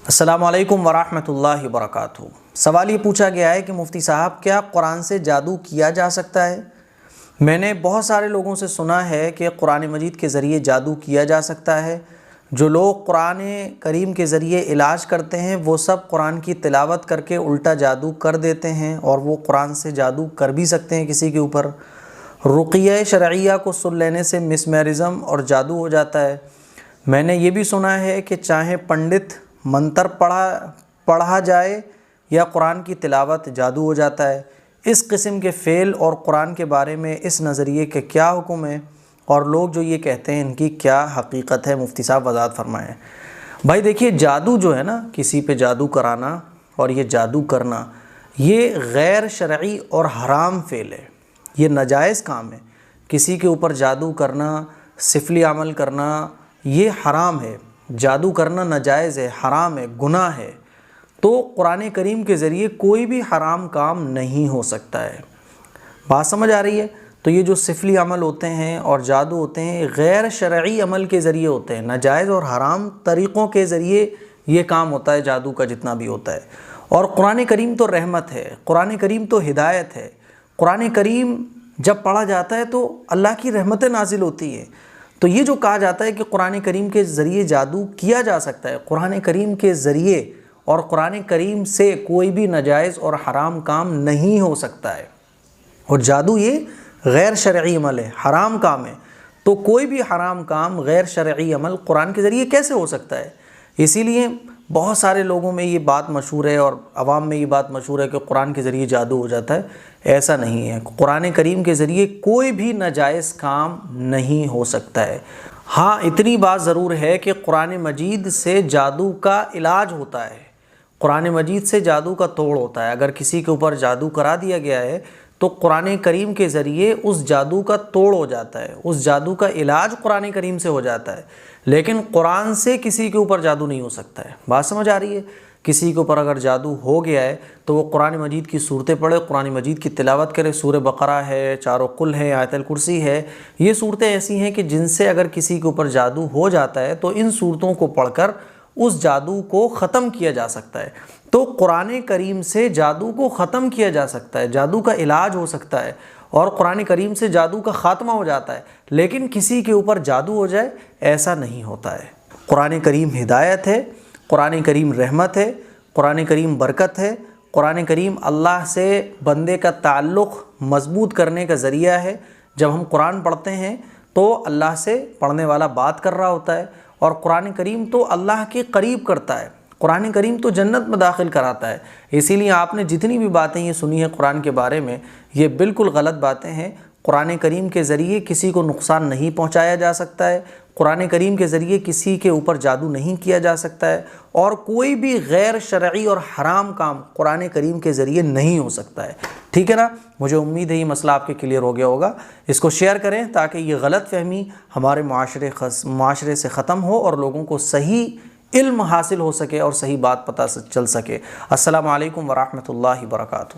अस्सलामु अलैकुम वरहमतुल्लाहि वबरकातुहू। सवाल ये पूछा गया है कि मुफ्ती साहब क्या कुरान से जादू किया जा सकता है। मैंने बहुत सारे लोगों से सुना है कि कुरान मजीद के ज़रिए जादू किया जा सकता है। जो लोग कुरान करीम के ज़रिए इलाज करते हैं वो सब कुरान की तिलावत करके उल्टा जादू कर देते हैं और वो कुरान से जादू कर भी सकते हैं किसी के ऊपर। रुक़िया शरइया को सुन लेने से मिसमैरिज़म और जादू हो जाता है। मैंने ये भी सुना है कि चाहे पंडित मंतर पढ़ा जाए या कुरान की तिलावत जादू हो जाता है। इस किस्म के फ़ेल और कुरान के बारे में इस नज़रिए के क्या हुक्म है और लोग जो ये कहते हैं इनकी क्या हकीकत है, मुफ्ती साहब वज़ाहत फरमाएं। भाई देखिए, जादू जो है ना, किसी पे जादू कराना और ये जादू करना, ये गैर शरई और हराम फ़ेल है, ये नाजायज़ काम है। किसी के ऊपर जादू करना, सिफली अमल करना, ये हराम है। जादू करना नाजायज़ है, हराम है, गुनाह है। तो कुरान करीम के ज़रिए कोई भी हराम काम नहीं हो सकता है। बात समझ आ रही है? तो ये जो सिफली अमल होते हैं और जादू होते हैं, गैर शरई अमल के ज़रिए होते हैं, नाजायज़ और हराम तरीक़ों के ज़रिए ये काम होता है जादू का जितना भी होता है। और कुरान करीम तो रहमत है, कुरान करीम तो हिदायत है। कुरान करीम जब पढ़ा जाता है तो अल्लाह की रहमतें नाजिल होती हैं। तो ये जो कहा जाता है कि कुरान करीम के ज़रिए जादू किया जा सकता है, कुरान करीम के ज़रिए और कुरान करीम से कोई भी नाजायज़ और हराम काम नहीं हो सकता है। और जादू ये गैर शरई अमल है, हराम काम है। तो कोई भी हराम काम, गैर शरई अमल कुरान के ज़रिए कैसे हो सकता है? इसीलिए बहुत सारे लोगों में ये बात मशहूर है और आवाम में ये बात मशहूर है कि कुरान के ज़रिए जादू हो जाता है। ऐसा नहीं है। कुरान करीम के ज़रिए कोई भी नाजायज़ काम नहीं हो सकता है। हाँ, इतनी बात ज़रूर है कि कुरान मजीद से जादू का इलाज होता है, कुरान मजीद से जादू का तोड़ होता है। अगर किसी के ऊपर जादू करा दिया गया है तो कुरान करीम के ज़रिए उस जादू का तोड़ हो जाता है, उस जादू का इलाज कुरान करीम से हो जाता है। लेकिन कुरान से किसी के ऊपर जादू नहीं हो सकता है। बात समझ आ रही है? किसी के ऊपर अगर जादू हो गया है तो वो कुरान मजीद की सूरतें पढ़े, कुरान मजीद की तिलावत करे। सूरह बकरा है, चारों कुल है, आयतुल कुर्सी है। ये सूरतें ऐसी हैं कि जिनसे अगर किसी के ऊपर जादू हो जाता है तो इन सूरतों को पढ़कर उस जादू को ख़त्म किया जा सकता है। तो कुरान करीम से जादू को ख़त्म किया जा सकता है, जादू का इलाज हो सकता है और कुरान करीम से जादू का ख़ात्मा हो जाता है। लेकिन किसी के ऊपर जादू हो जाए, ऐसा नहीं होता है। कुरान करीम हिदायत है, कुरान करीम रहमत है, कुरान करीम बरकत है। कुरान करीम अल्लाह से बंदे का ताल्लुक़ मज़बूत करने का ज़रिया है। जब हम कुरान पढ़ते हैं तो अल्लाह से पढ़ने वाला बात कर रहा होता है और कुरान करीम तो अल्लाह के करीब करता है। कुरान करीम तो जन्नत में दाखिल कराता है। इसीलिए आपने जितनी भी बातें ये सुनी है कुरान के बारे में, ये बिल्कुल गलत बातें हैं। कुरान करीम के ज़रिए किसी को नुकसान नहीं पहुंचाया जा सकता है। कुरान करीम के ज़रिए किसी के ऊपर जादू नहीं किया जा सकता है और कोई भी गैर शरई और हराम काम कुरान करीम के ज़रिए नहीं हो सकता है। ठीक है ना? मुझे उम्मीद है ये मसला आपके क्लियर हो गया होगा। इसको शेयर करें ताकि ये गलत फहमी हमारे माशरे से ख़त्म हो और लोगों को सही इल्म हासिल हो सके और सही बात पता चल सके। अस्सलामु अलैकुम वरहमतुल्लाहि वबरकातुहू।